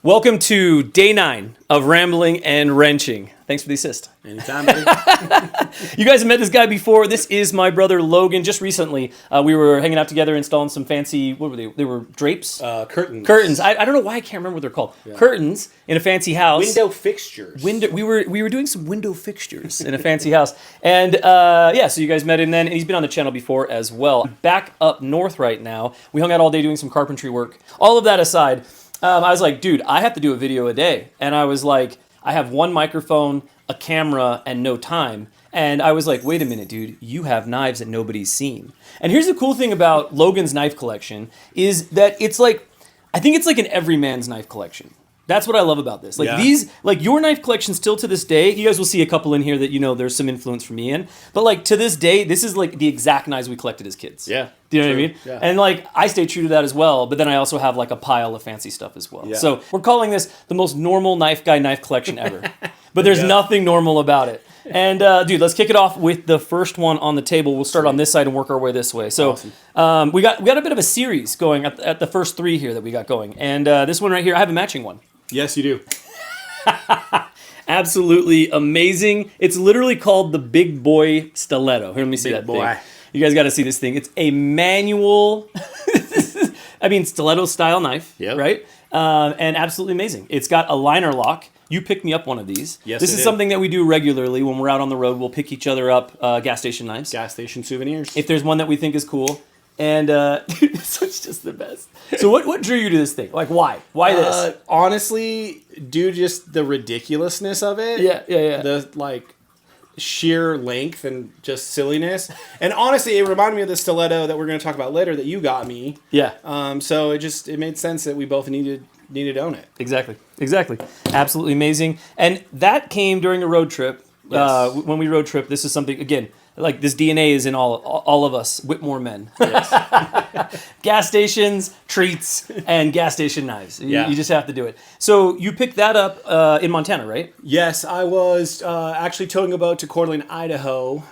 Welcome to day 9 of Rambling and Wrenching. Thanks for the assist. Anytime, buddy. You guys have met this guy before. This is my brother Logan. Just recently, we were hanging out together installing some fancy, what were they? They were drapes? Curtains. Curtains. I don't know why I can't remember what they're called. Yeah. Curtains in a fancy house. Window fixtures. We were doing some window fixtures in a fancy house. And so you guys met him then, and he's been on the channel before as well. Back up north right now. We hung out all day doing some carpentry work. All of that aside, I was like, dude, I have to do a video a day. And I was like, I have one microphone, a camera, and no time. And I was like, wait a minute, dude, you have knives that nobody's seen. And here's the cool thing about Logan's knife collection is that it's like, I think it's like an Everyman's knife collection. That's what I love about this. Like your knife collection still to this day, you guys will see a couple in here that, there's some influence from me in. But like to this day, this is like the exact knives we collected as kids. Yeah. Do you know what I mean? Yeah. And like I stay true to that as well, but then I also have like a pile of fancy stuff as well. Yeah. So we're calling this the most normal knife guy knife collection ever. But there's nothing normal about it. And dude, let's kick it off with the first one on the table. We'll start on this side and work our way this way. So awesome. We got a bit of a series going at the first 3 here that we got going. And this one right here, I have a matching one. Yes, you do. Absolutely amazing. It's literally called the Big Boy Stiletto. Here, let me see that thing. You guys got to see this thing. It's a manual, stiletto style knife, right? And absolutely amazing. It's got a liner lock. You picked me up one of these. Yes, this is something that we do regularly when we're out on the road. We'll pick each other up gas station knives. Gas station souvenirs. If there's one that we think is cool. And dude, this one's just the best. So what drew you to this thing? Like, why? Why this? Honestly, just the ridiculousness of it. Yeah. The, sheer length and just silliness. And honestly, it reminded me of the stiletto that we're going to talk about later that you got me. Yeah. So it made sense that we both needed to own it. Exactly. Absolutely amazing. And that came during a road trip. Yes. When we road trip, this is something, again, like this DNA is in all of us, Whitmore men. Yes. Gas stations, treats, and gas station knives. You just have to do it. So you picked that up in Montana, right? Yes, I was actually towing a boat to Coeur d'Alene, Idaho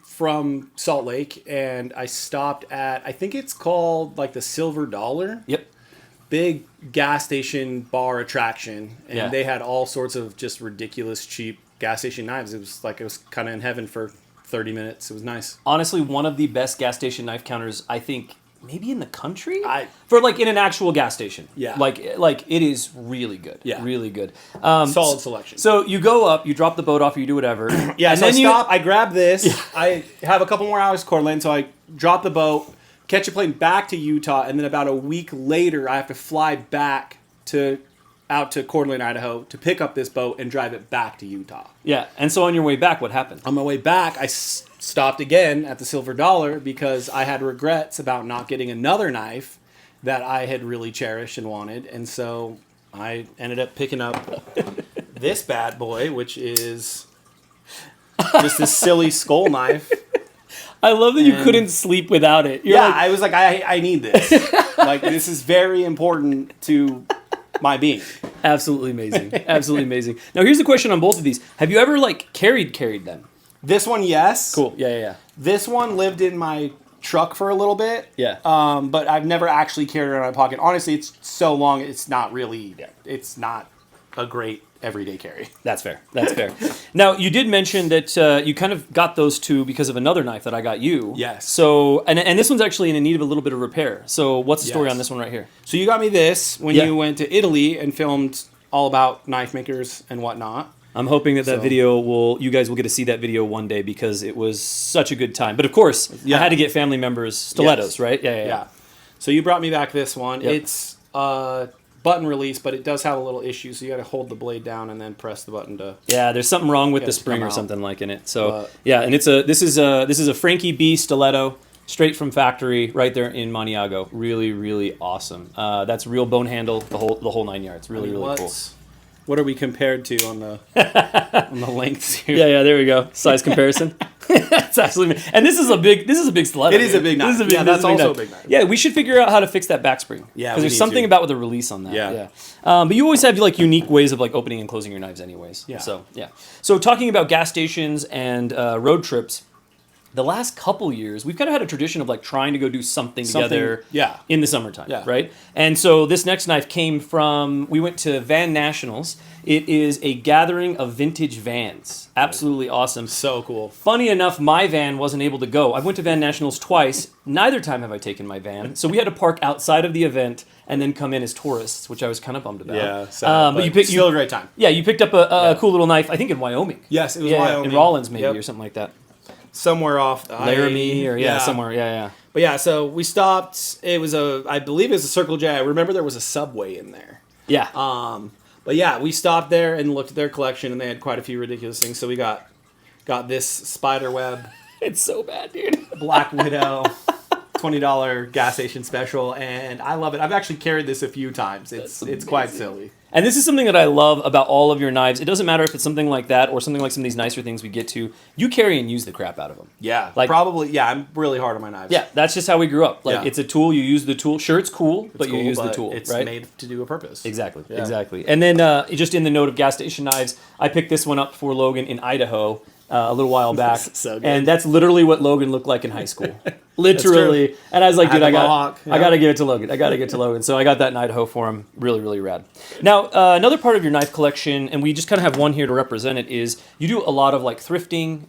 from Salt Lake, and I stopped at, I think it's called like the Silver Dollar. Yep. Big gas station bar attraction, and they had all sorts of just ridiculous cheap gas station knives. It was kind of in heaven for 30 minutes. It was nice. Honestly, one of the best gas station knife counters, I think, maybe in the country? For like in an actual gas station. Yeah. Like it is really good. Yeah. Really good. Solid selection. So you go up, you drop the boat off, or you do whatever. Yeah, and so then I stop, I grab this. Yeah. I have a couple more hours to Coeur d'Alene, so I drop the boat, catch a plane back to Utah, and then about a week later, I have to fly back out to Coeur d'Alene, Idaho, to pick up this boat and drive it back to Utah. Yeah, and so on your way back, what happened? On my way back, I stopped again at the Silver Dollar because I had regrets about not getting another knife that I had really cherished and wanted, and so I ended up picking up this bad boy, which is just this silly skull knife. I love that you couldn't sleep without it. I was like, I need this. Like, this is very important to my being. Absolutely amazing. Absolutely amazing. Now, here's the question on both of these. Have you ever, carried them? This one, yes. Cool. Yeah. This one lived in my truck for a little bit. Yeah. But I've never actually carried it in my pocket. Honestly, it's so long, it's not a great everyday carry. That's fair. Now, you did mention that you kind of got those two because of another knife that I got you. Yes. So, and this one's actually in need of a little bit of repair. So what's the story on this one right here? So you got me this when you went to Italy and filmed all about knife makers and whatnot. I'm hoping that video you guys will get to see that video one day because it was such a good time. But of course, I had to get family members stilettos, right? Yeah. So you brought me back this one. Yep. It's button release, but it does have a little issue, so you got to hold the blade down and then press the button to. Yeah, there's something wrong with the spring or something like in it. So and this is a Frankie B stiletto, straight from factory, right there in Maniago. Really, really awesome. That's real bone handle, the whole 9 yards. Really cool. What are we compared to on the lengths here? Yeah, there we go. Size comparison. It's absolutely, and this is a big stiletto. It is a big knife. That's also a big knife. Yeah, we should figure out how to fix that back spring. Yeah, because there's something about with the release on that. Yeah. But you always have unique ways of opening and closing your knives, anyways. Yeah. So talking about gas stations and road trips. the last couple years, we've kind of had a tradition of like trying to go do something together in the summertime, right? And so this next knife came from, we went to Van Nationals. It is a gathering of vintage vans. Absolutely awesome. So cool. Funny enough, my van wasn't able to go. I went to Van Nationals twice. Neither time have I taken my van. So we had to park outside of the event and then come in as tourists, which I was kind of bummed about. Yeah, sad, but still a great time. Yeah, you picked up a cool little knife, I think in Wyoming. Yes, it was Wyoming. In Rawlins maybe or something like that. Somewhere off Laramie or somewhere. But yeah, so we stopped. It was I believe it was a Circle J. I remember there was a Subway in there. Yeah. But yeah, we stopped there and looked at their collection, and they had quite a few ridiculous things. So we got this spider web. It's so bad, dude. Black Widow, $20 gas station special, and I love it. I've actually carried this a few times. It's quite silly. And this is something that I love about all of your knives. It doesn't matter if it's something like that or something like some of these nicer things we get to. You carry and use the crap out of them. Yeah, probably. Yeah, I'm really hard on my knives. Yeah, that's just how we grew up. Like, it's a tool. You use the tool. Sure, it's cool, but you use the tool. It's right? made to do a purpose. Exactly. And then just in the note of gas station knives, I picked this one up for Logan in Idaho a little while back. So good. And that's literally what Logan looked like in high school. Literally. And I was like, dude, I got to give it to Logan. I got to give it to Logan. So I got that in Idaho for him. Really, really rad. Now, another part of your knife collection, and we just kind of have one here to represent it, is you do a lot of like thrifting.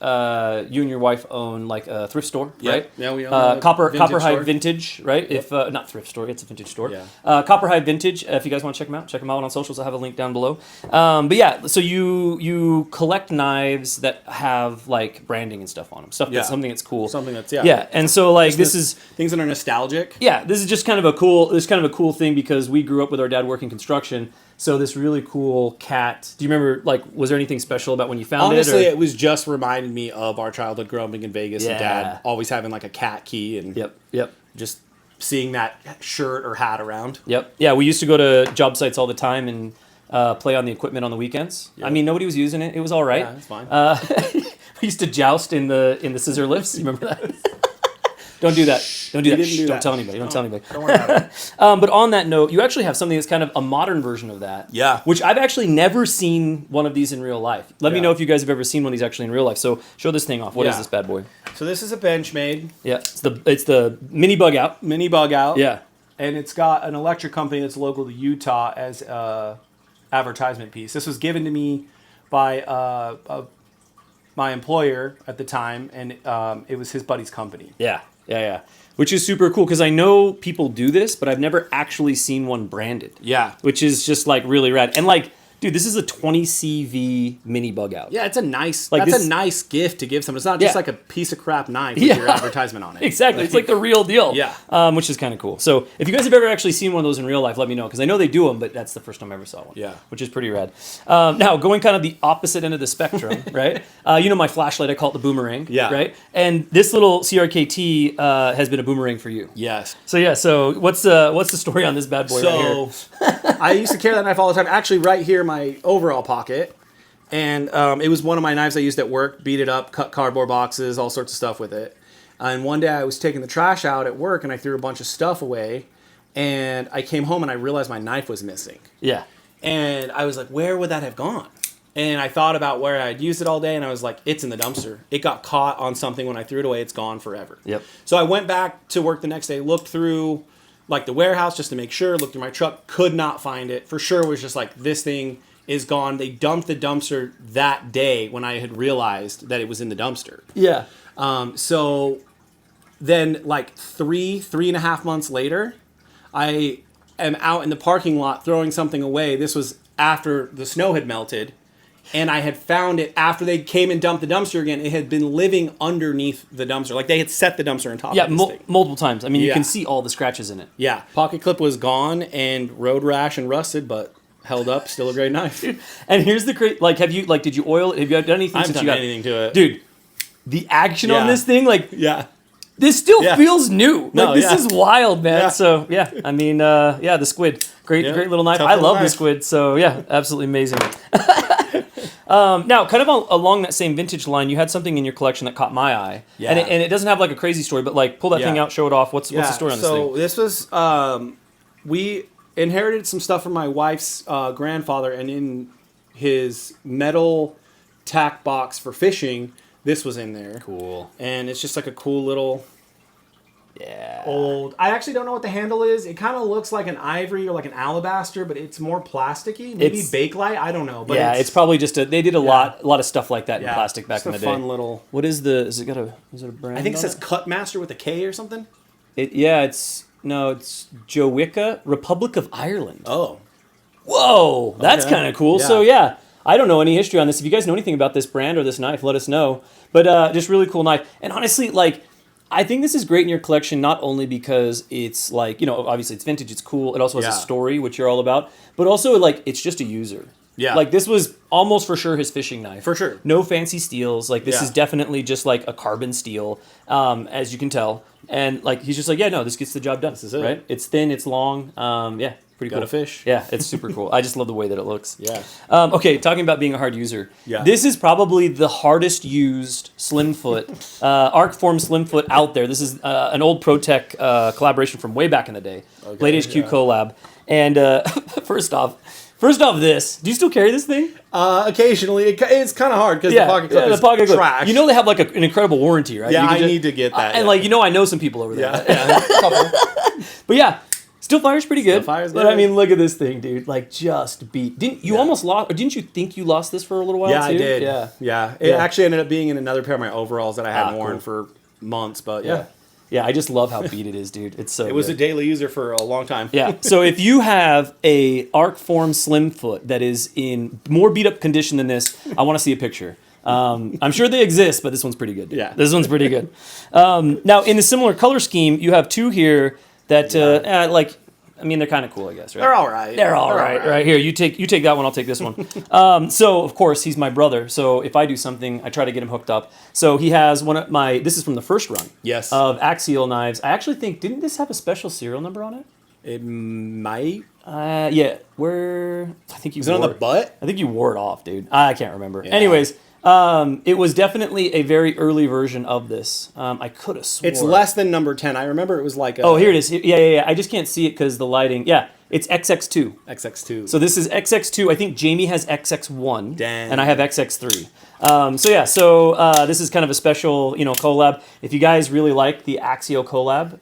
You and your wife own like a thrift store, right? Yeah, we own Copperhide Vintage, right? Yep. If not thrift store, it's a vintage store. Yeah. Copperhide Vintage. If you guys want to check them out on socials. I'll have a link down below. But yeah, so you collect knives that have like branding and stuff on them. Something that's cool. Something that's yeah. And so like this is things that are nostalgic. Yeah, this is just kind of a cool thing because we grew up with our dad working construction. So this really cool cat. Do you remember, like, was there anything special about when you found it? Honestly, it was just reminding me of our childhood growing up in Vegas and Dad always having like a cat key and just seeing that shirt or hat around. Yep. Yeah, we used to go to job sites all the time and play on the equipment on the weekends. Yep. I mean, nobody was using it. It was all right. Yeah, it's fine. We used to joust in the scissor lifts. You remember that? Don't do that. Don't do that. Shh, don't tell anybody. Don't tell anybody. Don't worry about it. But on that note, you actually have something that's kind of a modern version of that. Yeah. Which I've actually never seen one of these in real life. Let me know if you guys have ever seen one of these actually in real life. So show this thing off. What is this bad boy? So this is a Benchmade. Yeah. It's the mini bug out. Mini bug out. Yeah. And it's got an electric company that's local to Utah as a advertisement piece. This was given to me by my employer at the time, and it was his buddy's company. Yeah. Which is super cool because I know people do this, but I've never actually seen one branded. Yeah. Which is just like really rad. And like, dude, this is a 20 CV mini bug out. Yeah, it's a nice a nice gift to give someone. It's not just like a piece of crap knife with your advertisement on it. Exactly. It's like the real deal. Yeah. Which is kind of cool. So if you guys have ever actually seen one of those in real life, let me know because I know they do them, but that's the first time I ever saw one. Yeah. Which is pretty rad. Now, going kind of the opposite end of the spectrum, right? You know my flashlight, I call it the boomerang. Yeah. Right? And this little CRKT has been a boomerang for you. Yes. So what's the story on this bad boy right here? I used to carry that knife all the time. Actually, right here, my overall pocket. And it was one of my knives I used at work, beat it up, cut cardboard boxes, all sorts of stuff with it. And one day I was taking the trash out at work and I threw a bunch of stuff away. And I came home and I realized my knife was missing. Yeah. And I was like, where would that have gone? And I thought about where I'd used it all day and I was like, it's in the dumpster. It got caught on something when I threw it away. It's gone forever. Yep. So I went back to work the next day, looked through like the warehouse just to make sure, looked through my truck, could not find it. For sure was just like, this thing is gone. They dumped the dumpster that day when I had realized that it was in the dumpster. Yeah. So then like 3.5 months later, I am out in the parking lot throwing something away. This was after the snow had melted. And I had found it after they came and dumped the dumpster again. It had been living underneath the dumpster. Like they had set the dumpster on top of this thing. Multiple times. I mean, you can see all the scratches in it. Yeah. Pocket clip was gone and road rash and rusted, but held up. Still a great knife. And here's the great, like, did you oil it? Have you done anything I haven't since done you got anything to it. Dude, the action on this thing, like, this still Yeah. feels new. No, Like, this is wild, man. Yeah. So, yeah, I mean, the squid. Great little knife. Tough I little love the knife. squid. So, yeah, absolutely amazing. Now, kind of along that same vintage line, you had something in your collection that caught my eye. Yeah. And it doesn't have like a crazy story, but like pull that thing out, show it off. What's the story on this thing? So this was, we inherited some stuff from my wife's grandfather, and in his metal tack box for fishing, this was in there. Cool. And it's just like a cool little Yeah. old. I actually don't know what the handle is. It kind of looks like an ivory or like an alabaster, but it's more plasticky. Maybe It's- Bakelite. I don't know. But Yeah, it's probably just they did a lot of stuff like that in yeah, plastic back just in a the day. fun little. What is is it a brand? I think it on says Cutmaster with a K or something. it's Jowica, Republic of Ireland. Oh, Whoa, that's Okay. kind of cool. Yeah. So yeah, I don't know any history on this. If you guys know anything about this brand or this knife, let us know. But just really cool knife. And honestly, like, I think this is great in your collection, not only because it's like, obviously it's vintage, it's cool. It also has Yeah. a story, which you're all about. But also, like, it's just a user. Yeah. Like, this was almost for sure his fishing knife. For sure. No fancy steels. Like, this Yeah. is definitely just like a carbon steel, as you can tell. And like, he's just like, yeah, no, this gets the job done. This is it. Right? It's thin, it's long. Yeah, pretty Got cool. a fish. Yeah, it's super cool. I just love the way that it looks. Yeah. Okay, talking about being a hard user. Yeah. This is probably the hardest used slim foot, arc form slim foot out there. This is an old ProTech collaboration from way back in the day. Okay, Blade HQ yeah. collab. And first off, this. Do you still carry this thing? Occasionally, it's kind of hard because the pocket clip is clip. trash. You know they have like an incredible warranty, right? Yeah, You can I just- need to get that. And yeah. like, I know some people over there. yeah, a couple. But yeah, still fires pretty good. Still fires But I good. mean, look at this thing, dude. Like, just beat. Didn't you almost lost? Or didn't you think you lost this for a little while? Yeah, too? I did. Yeah. It Yeah. actually ended up being in another pair of my overalls that I hadn't worn cool. for months, but Yeah. yeah. Yeah, I just love how beat it is, dude. It's so It was a good. daily user for a long time. Yeah. So if you have a arc form slim foot that is in more beat up condition than this, I want to see a picture. I'm sure they exist, but this one's pretty good. Dude. Yeah. This one's pretty good. Now, in a similar color scheme, you have two here that, they're kind of cool, I guess, right? They're all right. They're all right. Right here, you take that one. I'll take this one. So of course he's my brother. So if I do something, I try to get him hooked up. So he has one of my. This is from the first run. Yes. Of Axial knives. I actually think didn't this have a special serial number on it? It might. Yeah. Where I think you Is it on the butt? I think you wore it off, dude. I can't remember. Anyways. It was definitely a very early version of this. I could have sworn. It's less than number 10. I remember it was like a Oh, here it is. Yeah. I just can't see it because the lighting. Yeah, it's XX2. XX2. So this is XX2. I think Jamie has XX1. Dang. And I have XX3. This is kind of a special, collab. If you guys really like the Axial collab,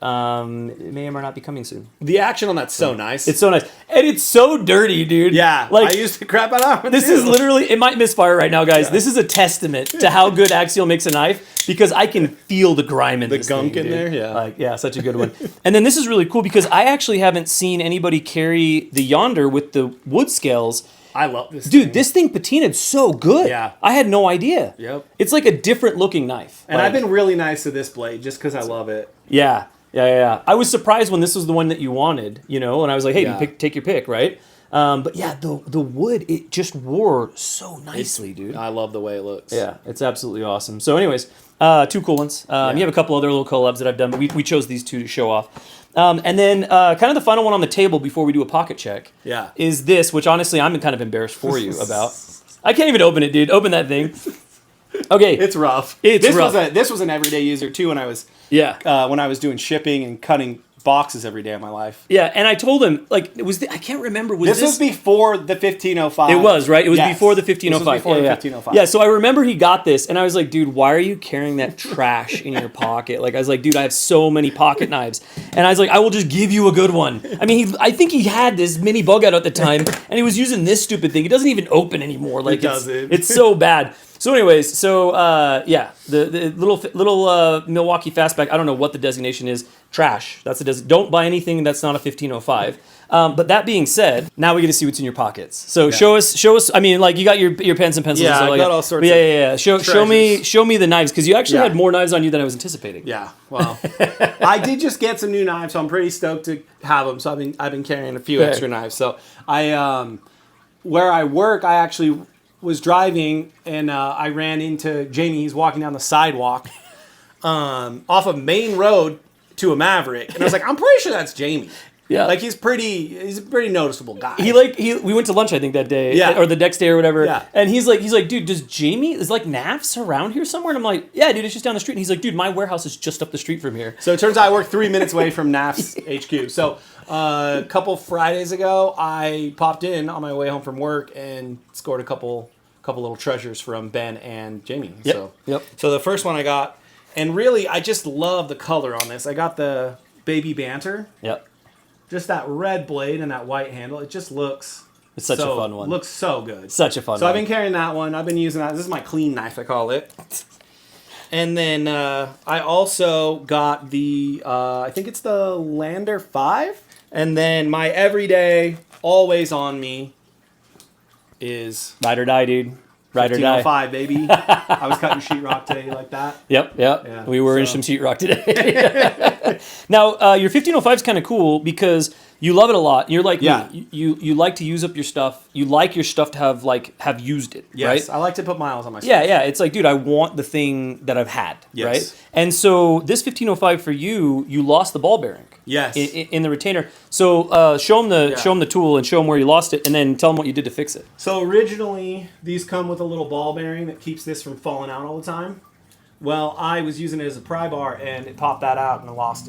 it may or may not be coming soon. The action on that's so nice. It's so nice. And it's so dirty, dude. yeah. Like, I used to crap out on it this too. is literally, it might misfire right now, guys. This is a testament to how good Axial makes a knife because I can feel the grime in The this gunk thing, in dude. there, yeah. Such a good one. And then this is really cool because I actually haven't seen anybody carry the Yonder with the wood scales. I love this. Dude, thing. this thing patinaed so good. Yeah. I had no idea. Yep. It's like a different looking knife. And Like, I've been really nice to this blade just because I love it. Yeah. I was surprised when this was the one that you wanted, and I was like, hey, Yeah. take your pick, right? But yeah, the wood, it just wore so nicely, dude. I love the way it looks. Yeah, it's absolutely awesome. So anyways, two cool ones. You have a couple other little collabs that I've done, but we chose these two to show off. And then kind of the final one on the table before we do a pocket check Yeah. is this, which honestly I'm kind of embarrassed for you about. I can't even open it, dude. Open that thing. Okay. It's rough. It's rough. This was an everyday user too when I was doing shipping and cutting boxes every day of my life. Yeah, and I told him, like, I can't remember, This was before the 1505. It was, right? It was Yes. before the This was 1505. before the yeah. 1505. Yeah, so I remember he got this, and I was like, dude, why are you carrying that trash in your pocket? Like, I was like, dude, I have so many pocket knives. And I was like, I will just give you a good one. I mean, I think he had this mini bug out at the time, and he was using this stupid thing. It doesn't even open anymore. Like, doesn't. It's so bad. So anyways, the little Milwaukee Fastback, I don't know what the designation is. Trash. That's the don't buy anything that's not a 1505. But that being said, now we get to see what's in your pockets. So show us. I mean, like you got your pens and pencils. Yeah, and stuff I like got that. all sorts But of yeah. Show me the knives because you actually had more knives on you than I was anticipating. Yeah, well, I did just get some new knives, so I'm pretty stoked to have them. So I've been carrying a few extra knives. So where I work, I actually was driving and I ran into Jamie. He's walking down the sidewalk off of Main Road to a Maverick, and I was like, I'm pretty sure that's Jamie. Yeah. Like he's a pretty noticeable guy. We went to lunch I think that day, or the next day or whatever. Yeah. And he's like, dude, does Jamie is like NAFs around here somewhere? And I'm like, yeah, dude, it's just down the street. And he's like, dude, my warehouse is just up the street from here. So it turns out I work 3 minutes away from NAF's HQ. So a couple Fridays ago, I popped in on my way home from work and scored a couple couple little treasures from Ben and Jamie. Yep. So, Yep. So the first one I got, and really I just love the color on this. I got the Baby Banter. Yep. Just that red blade and that white handle. It just looks. It's such a fun one. Looks so good. Such a fun one. So I've been carrying that one. I've been using that. This is my clean knife, I call it. And then I also got the, I think it's the Lander 5. And then my everyday, always on me is Ride or die, dude. Ride or die. 1505, baby. I was cutting sheetrock today like that. Yep. Yeah, We were in some sheetrock today. Now, your 1505 is kind of cool because you love it a lot. You're like, Yeah. you like to use up your stuff. You like your stuff to have used it, Yes, right? I like to put miles on my stuff. Yeah. It's like, dude, I want the thing that I've had, Yes. right? And so this 1505 for you, you lost the ball bearing. Yes. In the retainer. So show them the tool and show them where you lost it, and then tell them what you did to fix it. So originally, these come with a little ball bearing that keeps this from falling out all the time. Well, I was using it as a pry bar, and it popped that out, and I lost it.